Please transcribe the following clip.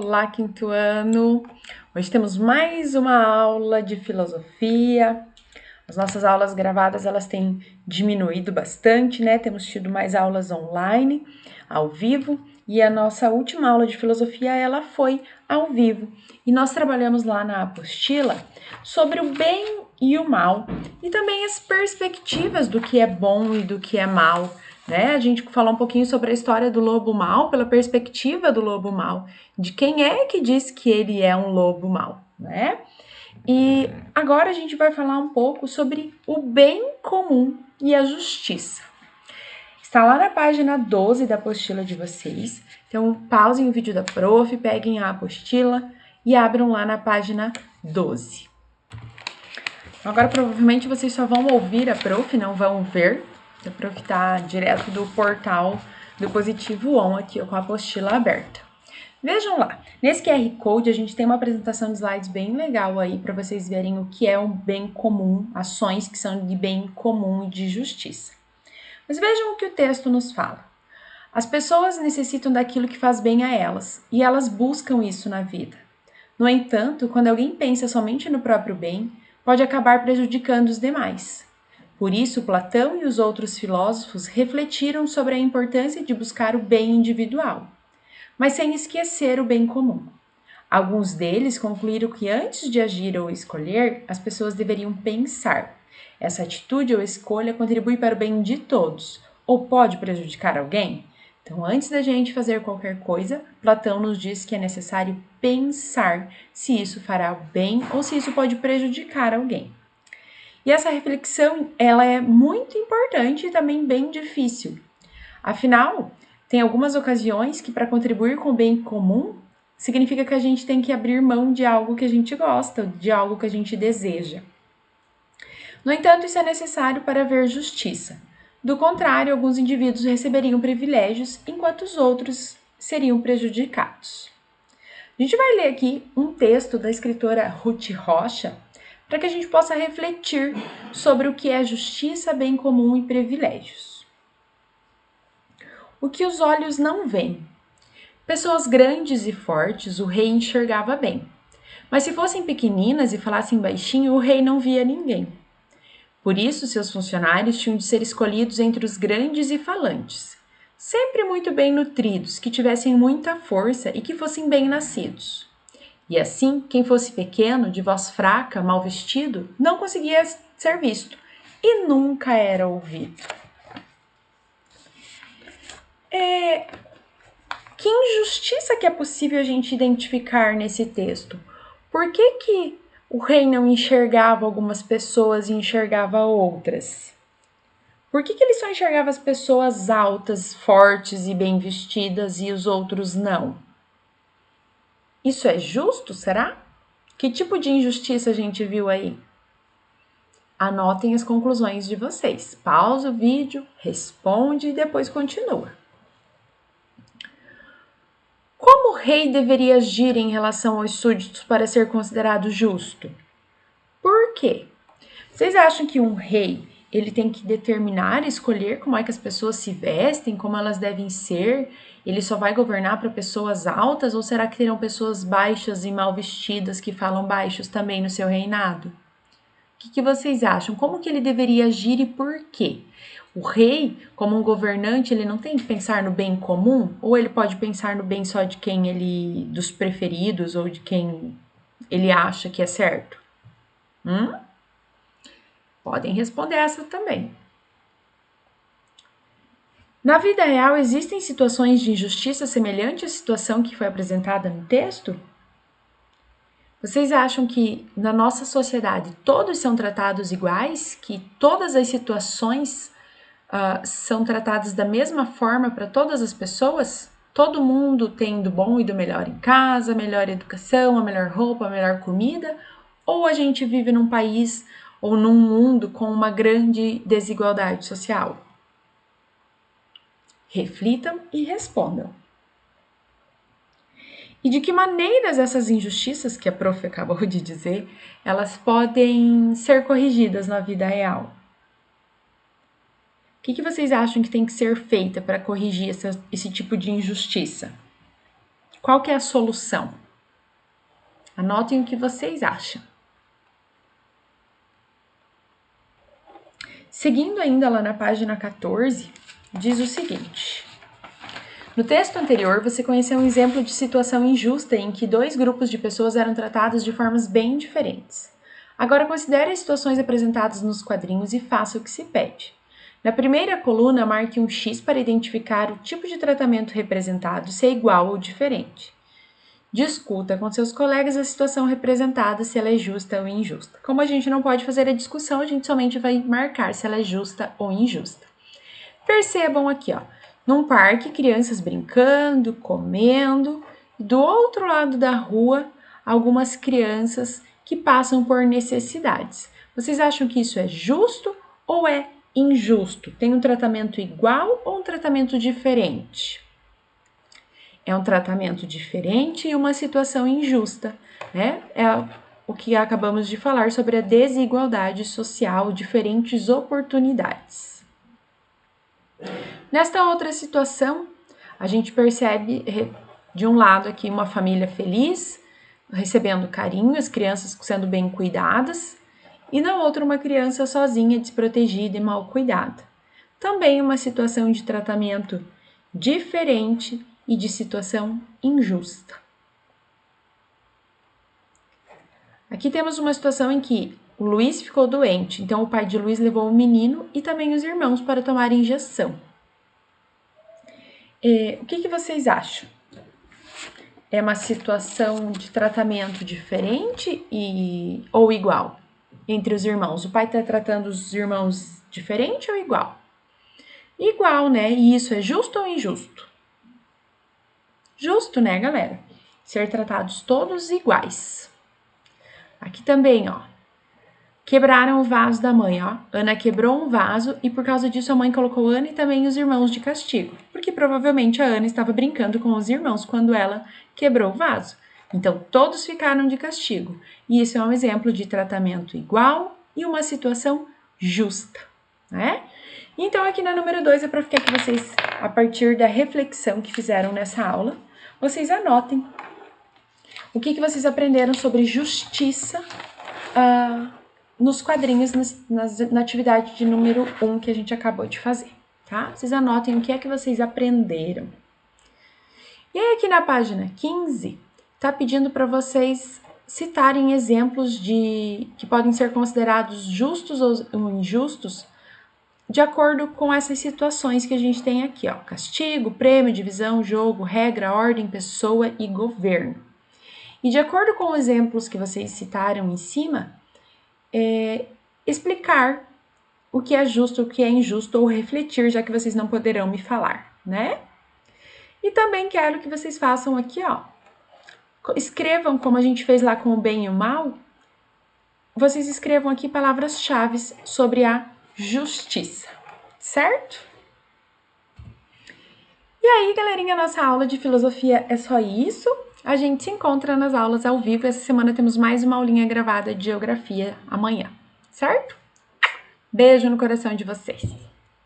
Olá, quinto ano! Hoje temos mais uma aula de filosofia. As nossas aulas gravadas, elas têm diminuído bastante, né? Temos tido mais aulas online, ao vivo, e a nossa última aula de filosofia, ela foi ao vivo. E nós trabalhamos lá na apostila sobre o bem e o mal, e também as perspectivas do que é bom e do que é mal, né? A gente falou um pouquinho sobre a história do lobo mau pela perspectiva do lobo mau, de quem é que diz que ele é um lobo mau, né? E agora a gente vai falar um pouco sobre o bem comum e a justiça. Está lá na página 12 da apostila de vocês. Então, pausem o vídeo da prof, peguem a apostila e abram lá na página 12. Agora, provavelmente, vocês só vão ouvir a prof, não vão ver. A prof está direto do portal do Positivo On aqui, com a apostila aberta. Vejam lá, nesse QR Code a gente tem uma apresentação de slides bem legal aí para vocês verem o que é um bem comum, ações que são de bem comum e de justiça. Mas vejam o que o texto nos fala. As pessoas necessitam daquilo que faz bem a elas e elas buscam isso na vida. No entanto, quando alguém pensa somente no próprio bem, pode acabar prejudicando os demais. Por isso, Platão e os outros filósofos refletiram sobre a importância de buscar o bem individual, mas sem esquecer o bem comum. Alguns deles concluíram que antes de agir ou escolher, as pessoas deveriam pensar. Essa atitude ou escolha contribui para o bem de todos, ou pode prejudicar alguém? Então, antes da gente fazer qualquer coisa, Platão nos diz que é necessário pensar se isso fará o bem ou se isso pode prejudicar alguém. E essa reflexão, ela é muito importante e também bem difícil. Afinal, tem algumas ocasiões que para contribuir com o bem comum, significa que a gente tem que abrir mão de algo que a gente gosta, de algo que a gente deseja. No entanto, isso é necessário para haver justiça. Do contrário, alguns indivíduos receberiam privilégios, enquanto os outros seriam prejudicados. A gente vai ler aqui um texto da escritora Ruth Rocha, para que a gente possa refletir sobre o que é justiça, bem comum e privilégios. O que os olhos não veem. Pessoas grandes e fortes o rei enxergava bem, mas se fossem pequeninas e falassem baixinho, o rei não via ninguém. Por isso, seus funcionários tinham de ser escolhidos entre os grandes e falantes, sempre muito bem nutridos, que tivessem muita força e que fossem bem nascidos. E assim, quem fosse pequeno, de voz fraca, mal vestido, não conseguia ser visto e nunca era ouvido. Que injustiça que é possível a gente identificar nesse texto? Por que o rei não enxergava algumas pessoas e enxergava outras? Por que ele só enxergava as pessoas altas, fortes e bem vestidas e os outros não? Isso é justo, será? Que tipo de injustiça a gente viu aí? Anotem as conclusões de vocês. Pausa o vídeo, responde e depois continua. Como o rei deveria agir em relação aos súditos para ser considerado justo? Por quê? Vocês acham que um rei ele tem que determinar e escolher como é que as pessoas se vestem, como elas devem ser? Ele só vai governar para pessoas altas ou será que terão pessoas baixas e mal vestidas que falam baixos também no seu reinado? O que vocês acham? Como que ele deveria agir e por quê? O rei, como um governante, ele não tem que pensar no bem comum? Ou ele pode pensar no bem só de quem ele, dos preferidos ou de quem ele acha que é certo? Podem responder essa também. Na vida real, existem situações de injustiça semelhante à situação que foi apresentada no texto? Vocês acham que na nossa sociedade todos são tratados iguais? Que todas as situações são tratadas da mesma forma para todas as pessoas? Todo mundo tem do bom e do melhor em casa, a melhor educação, a melhor roupa, a melhor comida? Ou a gente vive num país ou num mundo com uma grande desigualdade social? Reflitam e respondam. E de que maneiras essas injustiças que a prof acabou de dizer, elas podem ser corrigidas na vida real? O que vocês acham que tem que ser feita para corrigir esse tipo de injustiça? Qual que é a solução? Anotem o que vocês acham. Seguindo ainda lá na página 14, diz o seguinte: no texto anterior, você conheceu um exemplo de situação injusta em que dois grupos de pessoas eram tratados de formas bem diferentes. Agora considere as situações apresentadas nos quadrinhos e faça o que se pede. Na primeira coluna, marque um X para identificar o tipo de tratamento representado, se é igual ou diferente. Discuta com seus colegas a situação representada, se ela é justa ou injusta. Como a gente não pode fazer a discussão, a gente somente vai marcar se ela é justa ou injusta. Percebam aqui, ó, num parque, crianças brincando, comendo, e do outro lado da rua, algumas crianças que passam por necessidades. Vocês acham que isso é justo ou é injusto? Tem um tratamento igual ou um tratamento diferente? É um tratamento diferente e uma situação injusta, né? É o que acabamos de falar sobre a desigualdade social, diferentes oportunidades. Nesta outra situação, a gente percebe, de um lado aqui, uma família feliz, recebendo carinho, as crianças sendo bem cuidadas, e na outra, uma criança sozinha, desprotegida e mal cuidada. Também uma situação de tratamento diferente e de situação injusta. Aqui temos uma situação em que o Luiz ficou doente, então o pai de Luiz levou o menino e também os irmãos para tomar injeção. O que vocês acham? É uma situação de tratamento diferente ou igual entre os irmãos? O pai está tratando os irmãos diferente ou igual? Igual, né? E isso é justo ou injusto? Justo, né, galera? Ser tratados todos iguais. Aqui também, ó. Quebraram o vaso da mãe, ó. Ana quebrou um vaso e por causa disso a mãe colocou Ana e também os irmãos de castigo. Porque provavelmente a Ana estava brincando com os irmãos quando ela quebrou o vaso. Então todos ficaram de castigo. E isso é um exemplo de tratamento igual e uma situação justa, né? Então aqui na número 2 é para ficar que vocês, a partir da reflexão que fizeram nessa aula, vocês anotem o que vocês aprenderam sobre justiça nos quadrinhos, na atividade de número 1 que a gente acabou de fazer, tá? Vocês anotem o que é que vocês aprenderam. E aí aqui na página 15, tá pedindo para vocês citarem exemplos que podem ser considerados justos ou injustos de acordo com essas situações que a gente tem aqui, ó. Castigo, prêmio, divisão, jogo, regra, ordem, pessoa e governo. E de acordo com os exemplos que vocês citaram em cima, explicar o que é justo, o que é injusto, ou refletir, já que vocês não poderão me falar, né? E também quero que vocês façam aqui, ó, escrevam como a gente fez lá com o bem e o mal, vocês escrevam aqui palavras-chave sobre a justiça, certo? E aí, galerinha, nossa aula de filosofia é só isso. A gente se encontra nas aulas ao vivo. Essa semana temos mais uma aulinha gravada de geografia amanhã, certo? Beijo no coração de vocês.